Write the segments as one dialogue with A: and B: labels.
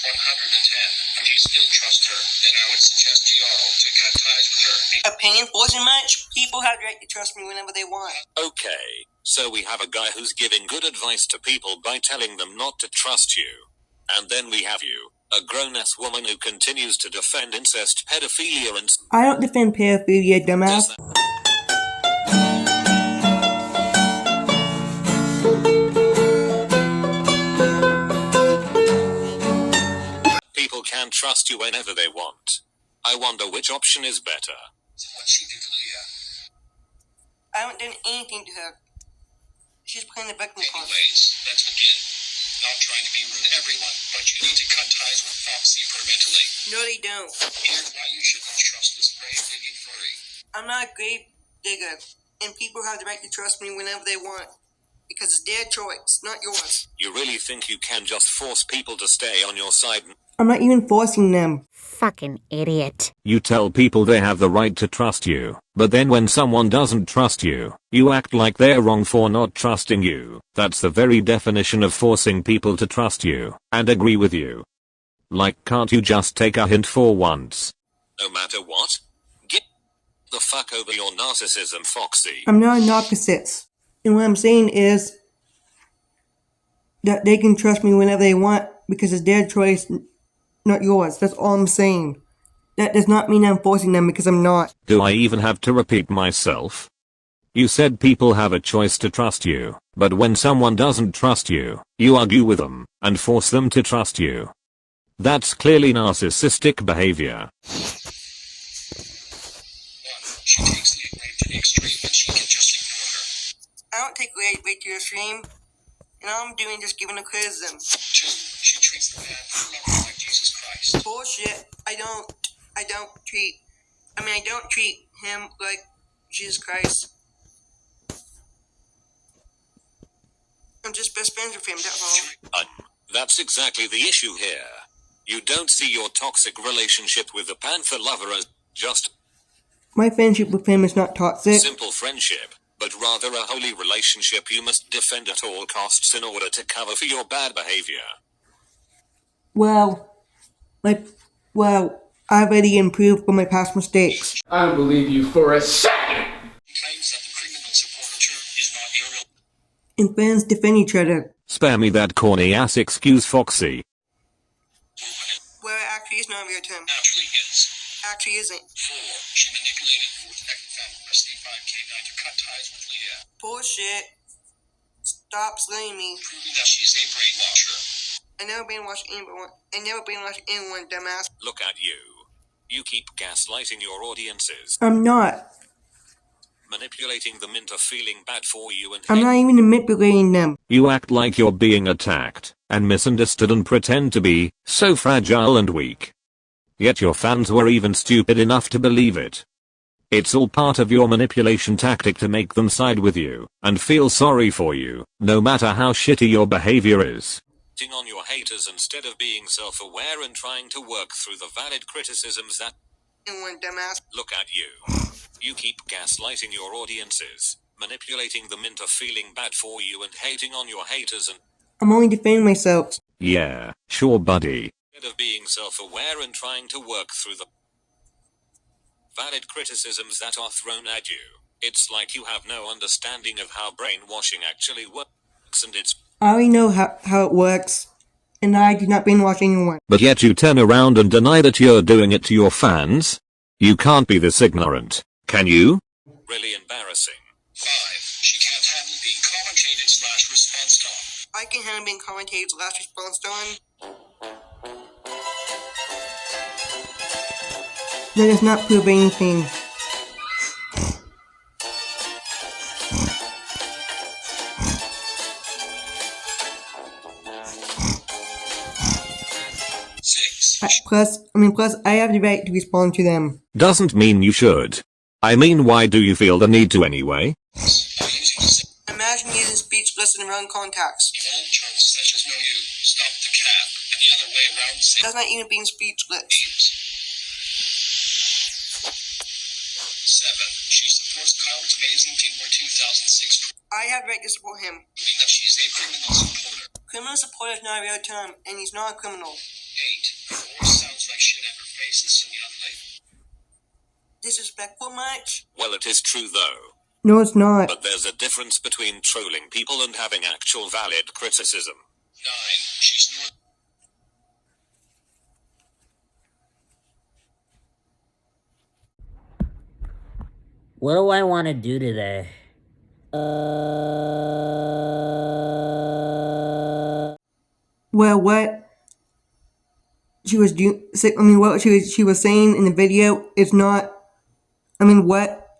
A: 110. If you still trust her, then I would suggest y'all to cut ties with her.
B: Opinion wasn't much. People have the right to trust me whenever they want.
C: Okay, so we have a guy who's giving good advice to people by telling them not to trust you. And then we have you, a grown-ass woman who continues to defend incest, pedophilia, and...
B: I don't defend pedophilia, dumbass.
C: People can trust you whenever they want. I wonder which option is better.
A: So what she did to Leah.
B: I haven't done anything to her. She's playing the victim card.
A: Anyways, let's begin. Not trying to be rude to everyone, but you need to cut ties with Foxy permanently.
B: No, they don't.
A: Here's why you shouldn't trust this grave-digging furry.
B: I'm not a grave digger, and people have the right to trust me whenever they want. Because it's their choice, not yours.
C: You really think you can just force people to stay on your side?
B: I'm not even forcing them.
D: Fucking idiot.
E: You tell people they have the right to trust you, but then when someone doesn't trust you, you act like they're wrong for not trusting you. That's the very definition of forcing people to trust you and agree with you. Like, can't you just take a hint for once?
C: No matter what? Get the fuck over your narcissism, Foxy.
B: I'm not a narcissist. And what I'm saying is that they can trust me whenever they want because it's their choice, not yours. That's all I'm saying. That does not mean I'm forcing them because I'm not.
E: Do I even have to repeat myself? You said people have a choice to trust you, but when someone doesn't trust you, you argue with them and force them to trust you. That's clearly narcissistic behavior.
A: 1. She takes the rape to the extreme and she can just ignore her.
B: I don't take rape to the extreme. And all I'm doing is just giving a criticism.
A: 2. She treats the man for love like Jesus Christ.
B: Bullshit. I don't treat him like Jesus Christ. I'm just best friends with him, that's all.
C: That's exactly the issue here. You don't see your toxic relationship with the Panther lover as just
B: My friendship with him is not toxic.
C: simple friendship, but rather a holy relationship you must defend at all costs in order to cover for your bad behavior.
B: Well, I already improved from my past mistakes.
F: I don't believe you for a second!
A: He claims that the criminal supporter is not real.
B: And friends defend each other.
E: Spare me that corny ass excuse, Foxy.
B: Well, it actually is not a real term.
A: Actually is.
B: Actually isn't.
A: 4. She manipulated Fort Equifax Resty 5K9 to cut ties with Leah,
B: Bullshit. Stop slaying me.
A: proving that she's a brainwasher.
B: I never brainwashed anyone, dumbass.
C: Look at you. You keep gaslighting your audiences,
B: I'm not.
C: manipulating them into feeling bad for you and
B: I'm not even manipulating them.
E: You act like you're being attacked and misunderstood and pretend to be so fragile and weak. Yet your fans were even stupid enough to believe it. It's all part of your manipulation tactic to make them side with you and feel sorry for you, no matter how shitty your behavior is.
C: on your haters instead of being self-aware and trying to work through the valid criticisms that...
B: Anyone, dumbass.
C: Look at you. You keep gaslighting your audiences, manipulating them into feeling bad for you and hating on your haters and...
B: I'm only defending myself.
E: Yeah, sure buddy.
C: Instead of being self-aware and trying to work through the valid criticisms that are thrown at you. It's like you have no understanding of how brainwashing actually works and it's...
B: I already know how it works, and I do not brainwash anyone.
E: But yet you turn around and deny that you're doing it to your fans? You can't be this ignorant, can you?
C: Really embarrassing.
A: 5. She can't handle being commentated/response on.
B: I can handle being commentated/response on. That does not prove anything. Plus, I have the right to respond to them.
E: Doesn't mean you should. I mean, why do you feel the need to anyway?
B: Imagine using speechless in the wrong context.
A: In old terms such as no you, stop the cap, and the other way around say
B: That's not even being speechless.
A: 7. She supports Kyle's amazing Teamwork 2006,
B: I have the right to support him.
A: proving that she's a criminal supporter.
B: Criminal support is not a real term, and he's not a criminal.
A: 8. faces so ugly.
B: Disrespectful much?
C: Well, it is true though.
B: No, it's not.
C: But there's a difference between trolling people and having actual valid criticism.
A: 9. She's north.
D: What do I want to do today?
B: Well, what she was doing, I mean, what she was saying in the video is not, I mean, what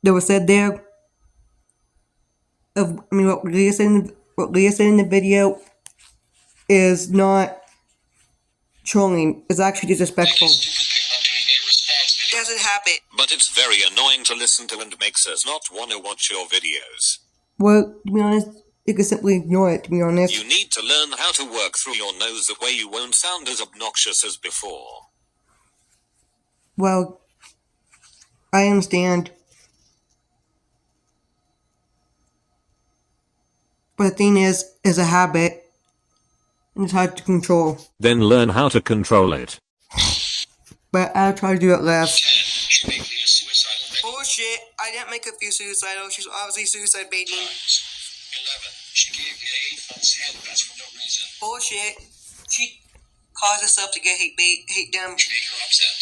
B: that was said there, what Leah said in the video is not trolling. It's actually disrespectful.
A: Stupid thing on doing a response video.
B: Doesn't happen.
C: But it's very annoying to listen to and makes us not want to watch your videos.
B: Well, to be honest, you can simply ignore it, to be honest.
C: You need to learn how to work through your nose the way you won't sound as obnoxious as before.
B: Well, I understand. But the thing is a habit, and it's hard to control.
E: Then learn how to control it.
B: But I'll try to do it less.
A: 10. She made Leah suicidal many
B: Bullshit! I didn't make her feel suicidal. She's obviously suicide baiting.
A: times. 11. She gave Leah a false handbasket for no reason.
B: Bullshit! She caused herself to get hate them.
A: Which made her upset.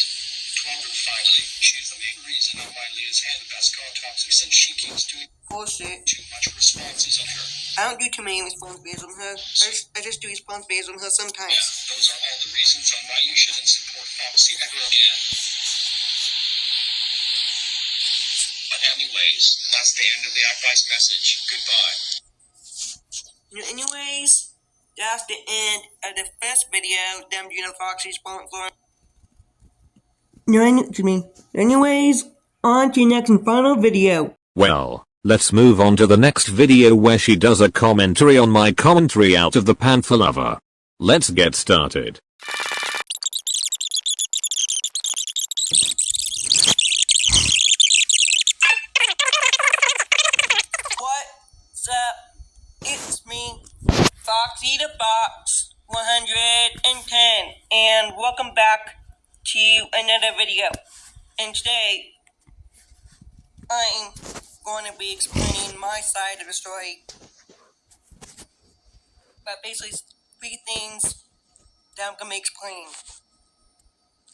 A: 12. And finally, she is the main reason on why Leah's handbasket got toxic since she keeps doing
B: Bullshit!
A: too much responses on her.
B: I don't do too many response videos on her. I just do response videos on her
A: Yeah,
B: sometimes.
A: those are all the reasons on why you shouldn't support Foxy ever again. But anyways, that's the end of the advice message. Goodbye.
B: Anyways, that's the end of the first video. Them doing a Foxy sponsor. Anyways, on to your next and final video.
E: Well, let's move on to the next video where she does a commentary on my commentary out of the Panther Lover. Let's get started.
B: What's up? It's me, Foxy the Fox 110, and welcome back to another video. And today, I'm going to be explaining my side of the story. But basically, 3 things that I'm going to be explaining.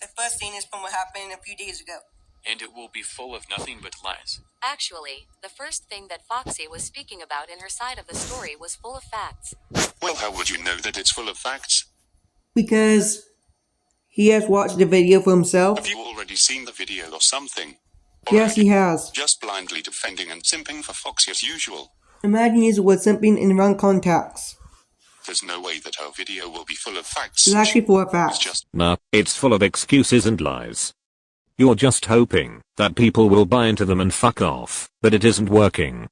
B: The first thing is from what happened a few days ago.
G: And it will be full of nothing but lies.
H: Actually, the first thing that Foxy was speaking about in her side of the story was full of facts.
I: Well, how would you know that it's full of facts?
B: Because he has watched the video for himself.
I: Have you already seen the video or something?
B: Yes, he has.
I: Just blindly defending and simping for Foxy as usual.
B: Imagine using the word simping in the wrong context.
I: There's no way that our video will be full of facts.
B: It's actually full of
I: It's
B: facts.
I: just
E: Nah, it's full of excuses and lies. You're just hoping that people will buy into them and fuck off, but it isn't working.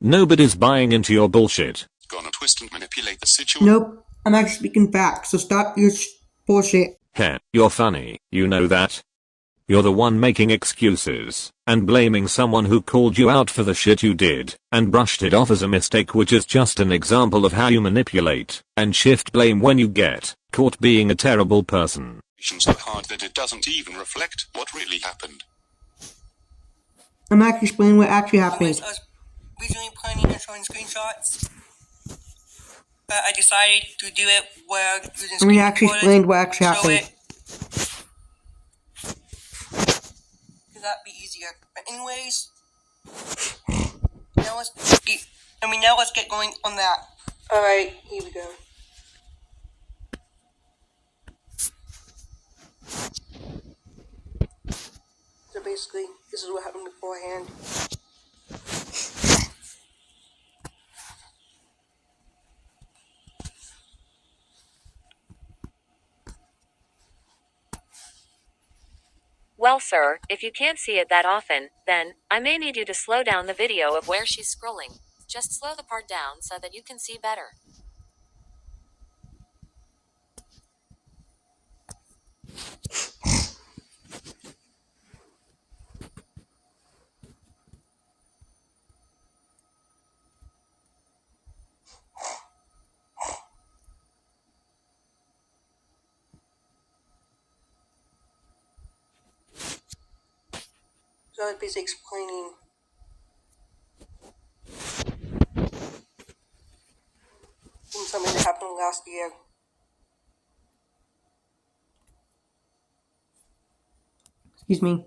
E: Nobody's buying into your bullshit.
I: gonna twist and manipulate the situation.
B: Nope, I'm actually speaking facts, so stop your bullshit.
E: Heh, you're funny, you know that? You're the one making excuses, and blaming someone who called you out for the shit you did, and brushed it off as a mistake, which is just an example of how you manipulate, and shift blame when you get caught being a terrible person.
I: So hard that it doesn't even reflect what really happened.
B: I'm actually explaining what actually happened.
J: I was originally planning on showing screenshots, but I decided to do it where using
B: I mean, I actually explained what actually happened.
J: Because that'd be easier. But anyways, now let's get going on that.
B: Alright, here we go. So basically, this is what happened beforehand.
H: Well, sir, if you can't see it that often, then I may need you to slow down the video of where she's scrolling. Just slow the part down so that you can see better.
B: So I was basically explaining something that happened last year. Excuse me.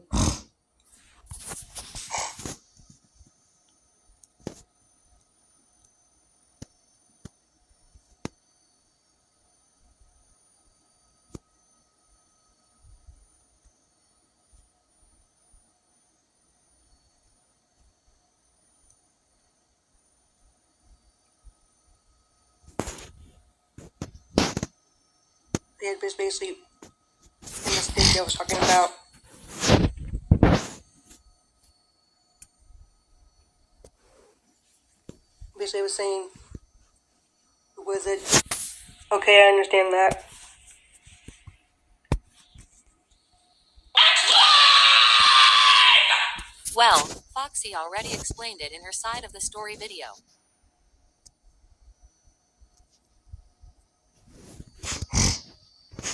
B: They had basically in the state I was talking about. Basically, I was saying, was it okay? I understand that.
H: Well, Foxy already explained it in her side of the story video.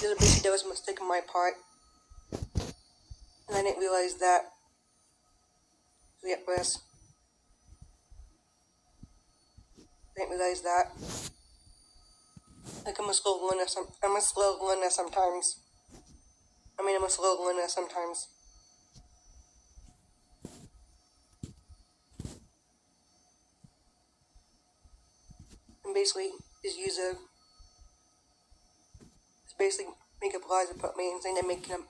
B: Basically, that was a mistake on my part, and I didn't realize that. So yeah, Chris. I didn't realize that. Like I'm a slow learner. I'm a slow learner sometimes. I'm a slow learner sometimes. And basically, this user is basically making up lies about me and saying they're making them.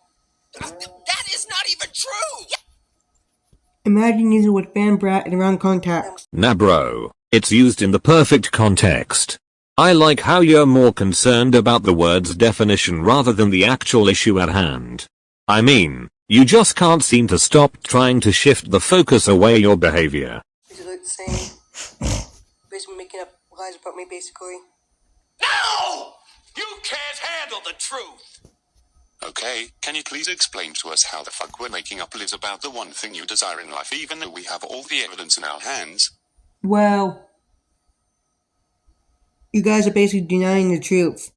A: That is not even true!
B: Imagine using the word fan brat in the wrong context.
E: Nah bro, it's used in the perfect context. I like how you're more concerned about the word's definition rather than the actual issue at hand. I mean, you just can't seem to stop trying to shift the focus away your behavior.
B: Basically saying, basically making up lies about me basically.
A: No! You can't handle the truth!
I: Okay, can you please explain to us how the fuck we're making up lies about the one thing you desire in life even though we have all the evidence in our hands?
B: Well, you guys are basically denying the truth.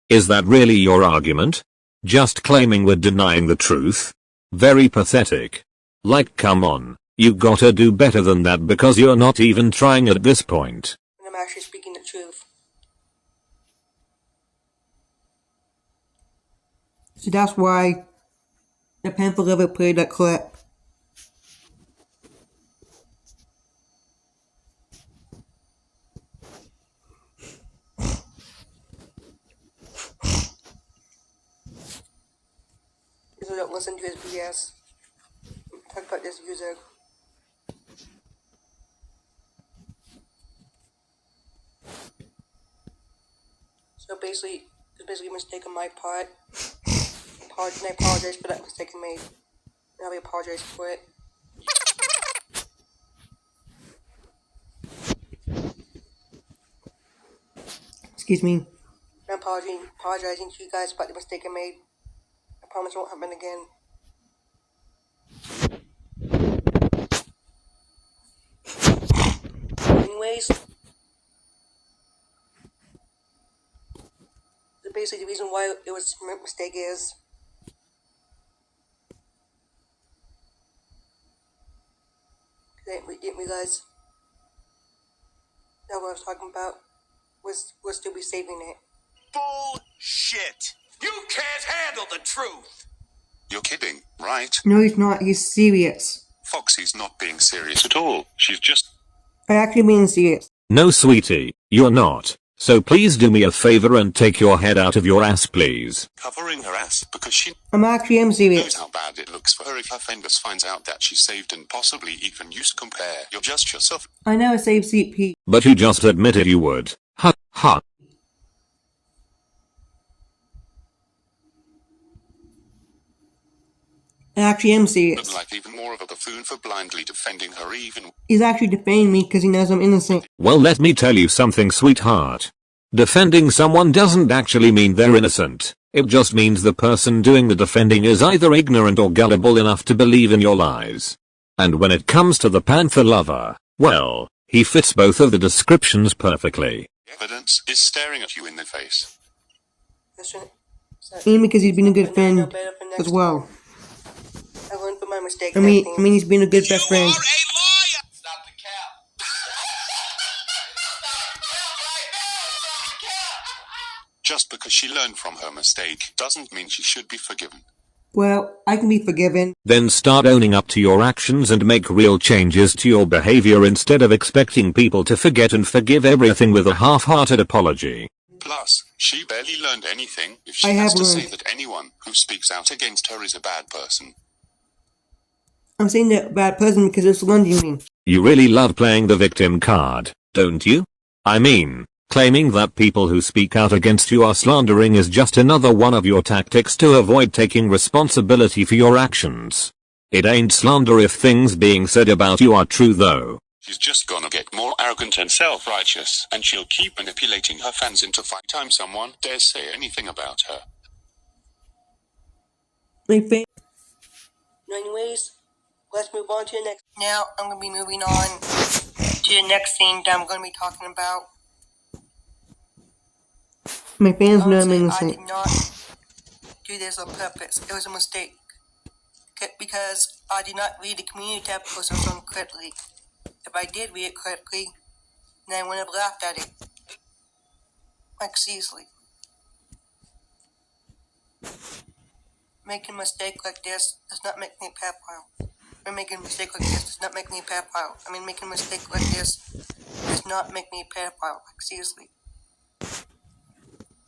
E: Is that really your argument? Just claiming we're denying the truth? Very pathetic. Like come on, you gotta do better than that because you're not even trying at this point.
B: And I'm actually speaking the truth. So that's why the Panther Liver played that clip. So don't listen to his BS. Talk about this user. So basically, it's basically a mistake on my part. And I apologize for that mistake I made. And I apologize for it. Excuse me. I'm apologizing to you guys about the mistake I made. I promise it won't happen again. Anyways, basically the reason why it was a mistake is we didn't realize that what I was talking about was to be saving it.
A: Bullshit! You can't handle the truth!
I: You're kidding, right?
B: No, he's not. He's serious.
I: Foxy's not being serious at all. She's just...
B: I actually mean serious.
E: No sweetie, you're not. So please do me a favor and take your head out of your ass please.
I: covering her ass because she
B: am serious.
I: knows how bad it looks for her if her Fengus finds out that she saved and possibly even used to compare. You're just yourself.
B: I never saved CP.
E: But you just admitted you would. Ha ha.
B: I actually am serious.
I: Look like even more of a buffoon for blindly defending her even.
B: He's actually defending me because he knows I'm innocent.
E: Well, let me tell you something, sweetheart. Defending someone doesn't actually mean they're innocent. It just means the person doing the defending is either ignorant or gullible enough to believe in your lies. And when it comes to the Panther lover, well, he fits both of the descriptions perfectly.
I: Evidence is staring at you in the face.
B: That's right. And because he's been a good friend as well.
J: I learned from my mistakes.
B: I mean he's been a good best friend.
F: Stop the cap.
I: Just because she learned from her mistake doesn't mean she should be forgiven.
B: Well, I can be forgiven.
E: Then start owning up to your actions and make real changes to your behavior instead of expecting people to forget and forgive everything with a half-hearted apology.
I: Plus, she barely learned anything if she
B: I
I: has
B: have
I: to say
B: learned.
I: that anyone who speaks out against her is a bad person.
B: I'm saying that bad person because it's lunging me.
E: You really love playing the victim card, don't you? I mean, claiming that people who speak out against you are slandering is just another one of your tactics to avoid taking responsibility for your actions. It ain't slander if things being said about you are true though.
I: She's just gonna get more arrogant and self-righteous, and she'll keep manipulating her fans into fight time someone dares say anything about her.
J: Anyways, let's move on to the next. Now I'm going to be moving on to the next scene that I'm going to be talking about.
B: My fans know I'm
J: Honestly, I
B: innocent.
J: did not do this on purpose. It was a mistake. Because I did not read the community tab post on correctly. If I did read it correctly, then I wouldn't have laughed at it. Like, seriously. Making a mistake like this does not make me a pedophile. Or making a mistake like this does not make me a pedophile. I mean, making a mistake like this does not make me a pedophile. Like, seriously.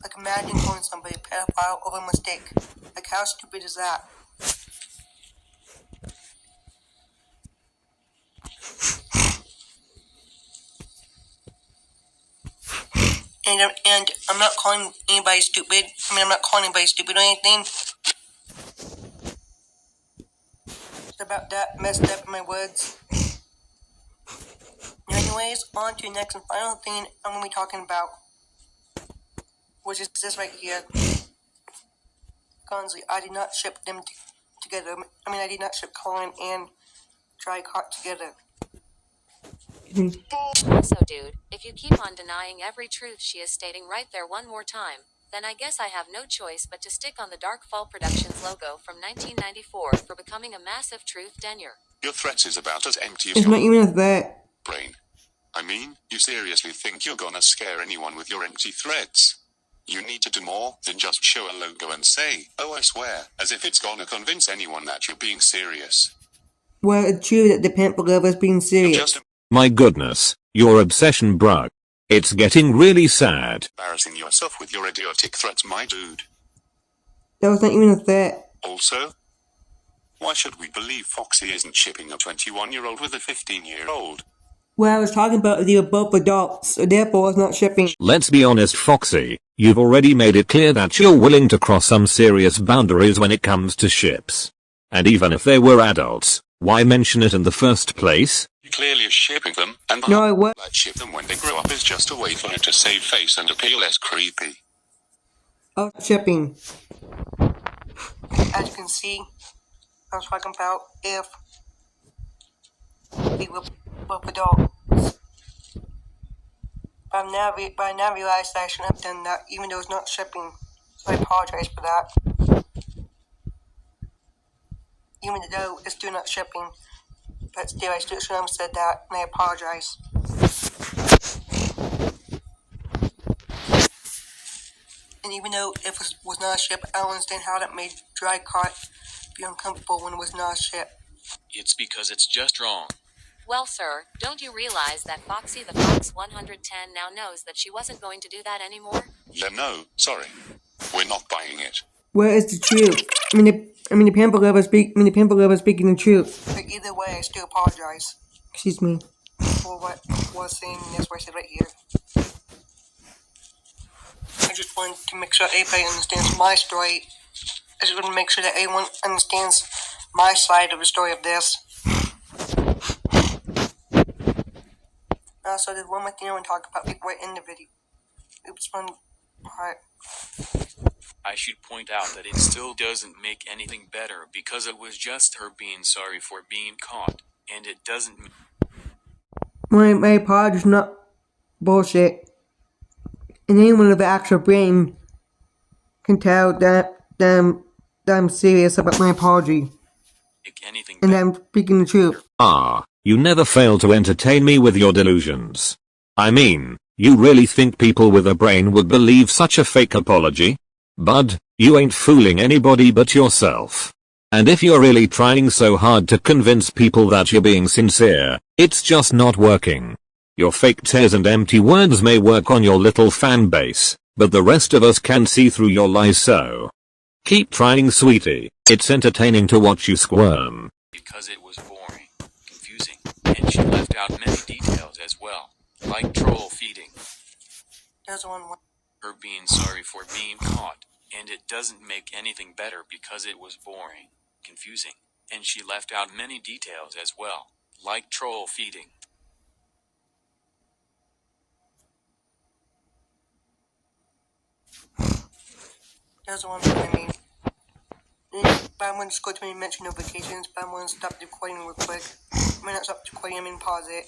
J: Like, imagine calling somebody a pedophile over a mistake. Like, how stupid is that? And I'm not calling anybody stupid. I mean, I'm not calling anybody stupid or anything. It's about that messed up in my words. Anyways, on to the next and final thing I'm going to be talking about. Which is this right here. Gonzi, I did not ship them together. I mean, I did not ship Colin and Drycott together.
H: Also, dude, if you keep on denying every truth she is stating right there one more time, then I guess I have no choice but to stick on the Darkfall Productions logo from 1994 for becoming a massive truth denier.
I: Your threats is about as empty as
B: It's
I: your
B: not even as that.
I: brain. I mean, you seriously think you're gonna scare anyone with your empty threats? You need to do more than just show a logo and say, "Oh, I swear," as if it's gonna convince anyone that you're being serious.
B: Well, it's true that the pimp lover's being
I: You're
B: serious.
I: just
E: My goodness, your obsession, bruh. It's getting really sad.
I: embarrassing yourself with your idiotic threats, my dude.
B: That was not even a threat.
I: Also, why should we believe Foxy isn't shipping a 21-year-old with a 15-year-old?
B: Well, I was talking about they were both adults, so therefore it's not shipping.
E: Let's be honest, Foxy, you've already made it clear that you're willing to cross some serious boundaries when it comes to ships. And even if they were adults, why mention it in the first place?
I: You clearly are shipping them, and
B: No, I was.
I: like ship them when they grow up is just a way for her to save face and appear less creepy.
B: I was shipping.
J: As you can see, I was talking about if we were both adults. But I now realized that I shouldn't have done that, even though it's not shipping. So I apologize for that. Even though it's still not shipping. But still, I still shouldn't have said that, and I apologize. And even though if it was not a ship, I don't understand how that made Drycott be uncomfortable when it was not a ship.
G: It's because it's just wrong.
H: Well, sir, don't you realize that Foxy the Fox 110 now knows that she wasn't going to do that anymore?
I: Yeah, no, sorry. We're not buying it.
B: Where is the truth? The pimp lover speaking the truth.
J: But either way, I still apologize
B: Excuse me.
J: for what was saying. That's what I said right here. I just wanted to make sure everybody understands my story. I just want to make sure that everyone understands my side of the story of this. Also, there's one more thing I want to talk about before I end the video. Oops, one part.
G: I should point out that it still doesn't make anything better because it was just her being sorry for being caught, and it doesn't.
B: My apology is not bullshit. And anyone with an actual brain can tell that I'm serious about my apology.
G: Make anything
B: And
G: better.
B: I'm speaking the truth.
E: Ah, you never fail to entertain me with your delusions. I mean, you really think people with a brain would believe such a fake apology? Bud, you ain't fooling anybody but yourself. And if you're really trying so hard to convince people that you're being sincere, it's just not working. Your fake tears and empty words may work on your little fan base, but the rest of us can see through your lies, so keep trying, sweetie. It's entertaining to watch you squirm.
G: Because it was boring, confusing, and she left out many details as well, like troll feeding,
J: There's one.
G: her being sorry for being caught, and it doesn't make anything better because it was boring, confusing, and she left out many details as well, like troll feeding.
J: There's one thing I mean. But I'm gonna just go to my mention notifications, but I'm gonna stop the recording real quick. I'm gonna stop the recording, I'm gonna pause it.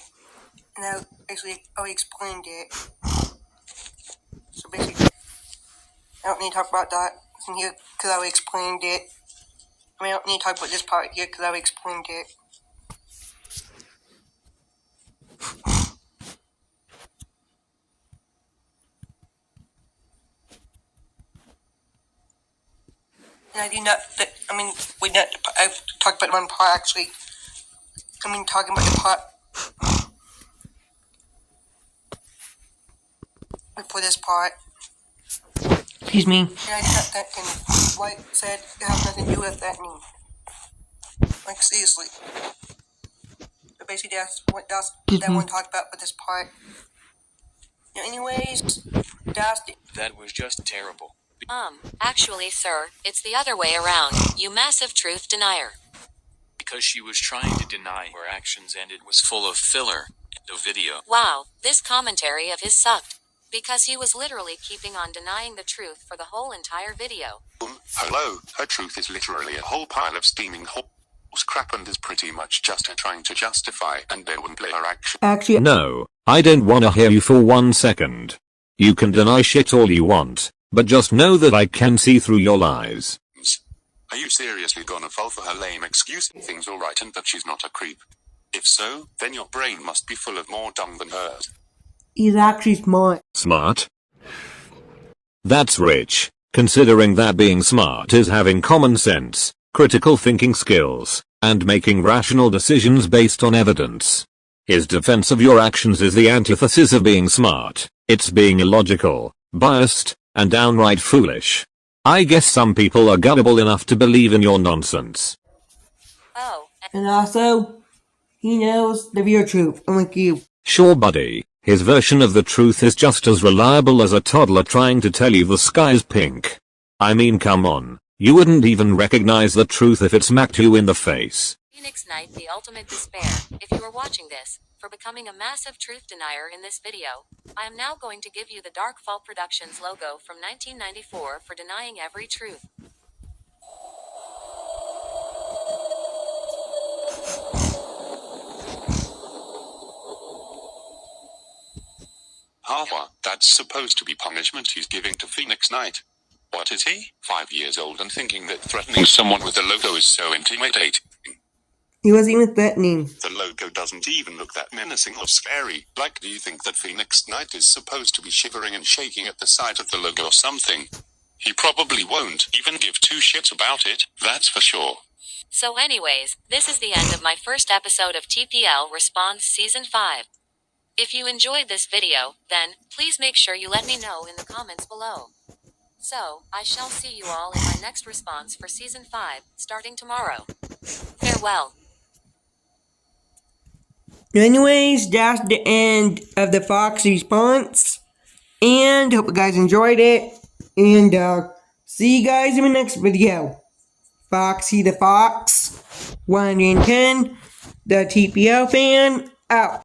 J: And I actually already explained it. So basically, I don't need to talk about that in here because I already explained it. I mean, I don't need to talk about this part here because I already explained it. And I do not, I talked about one part actually. Talking about the part before this part.
B: Excuse me.
J: And I did not threaten. White said it has nothing to do with threatening. Like, seriously. But basically, that's what I want to talk about with this part. Anyways,
G: That was just terrible.
H: Actually, sir, it's the other way around, you massive truth denier.
G: Because she was trying to deny her actions and it was full of filler. The video.
H: Wow, this commentary of his sucked. Because he was literally keeping on denying the truth for the whole entire video.
I: Hello, her truth is literally a whole pile of steaming horse crap and is pretty much just her trying to justify and downplay her action.
B: Actually,
E: No, I don't wanna hear you for 1 second. You can deny shit all you want, but just know that I can see through your lies.
I: Are you seriously gonna fall for her lame excuse things alright and that she's not a creep? If so, then your brain must be full of more dumb than hers.
B: he's actually smart.
E: Smart? That's rich, considering that being smart is having common sense, critical thinking skills, and making rational decisions based on evidence. His defense of your actions is the antithesis of being smart. It's being illogical, biased, and downright foolish. I guess some people are gullible enough to believe in your nonsense.
H: Oh,
B: And also, he knows the real truth, unlike you.
E: Sure, buddy, his version of the truth is just as reliable as a toddler trying to tell you the sky's pink. I mean, come on, you wouldn't even recognize the truth if it smacked you in the face.
H: Phoenix Knight, the ultimate despair, if you are watching this, for becoming a massive truth denier in this video, I am now going to give you the Darkfall Productions logo from 1994 for denying every truth.
I: Haha, that's supposed to be punishment he's giving to Phoenix Knight. What is he? 5 years old and thinking that threatening someone with the logo is so intimidating.
B: He wasn't even threatening.
I: The logo doesn't even look that menacing or scary. Like, do you think that Phoenix Knight is supposed to be shivering and shaking at the sight of the logo or something? He probably won't even give two shits about it, that's for sure.
H: So anyways, this is the end of my first episode of TPL Response Season 5. If you enjoyed this video, then, please make sure you let me know in the comments below. So, I shall see you all in my next response for Season 5, starting tomorrow. Farewell.
B: Anyways, that's the end of the Fox response. And hope you guys enjoyed it. And see you guys in the next video. Foxy the Fox, 110, the TPL fan, out.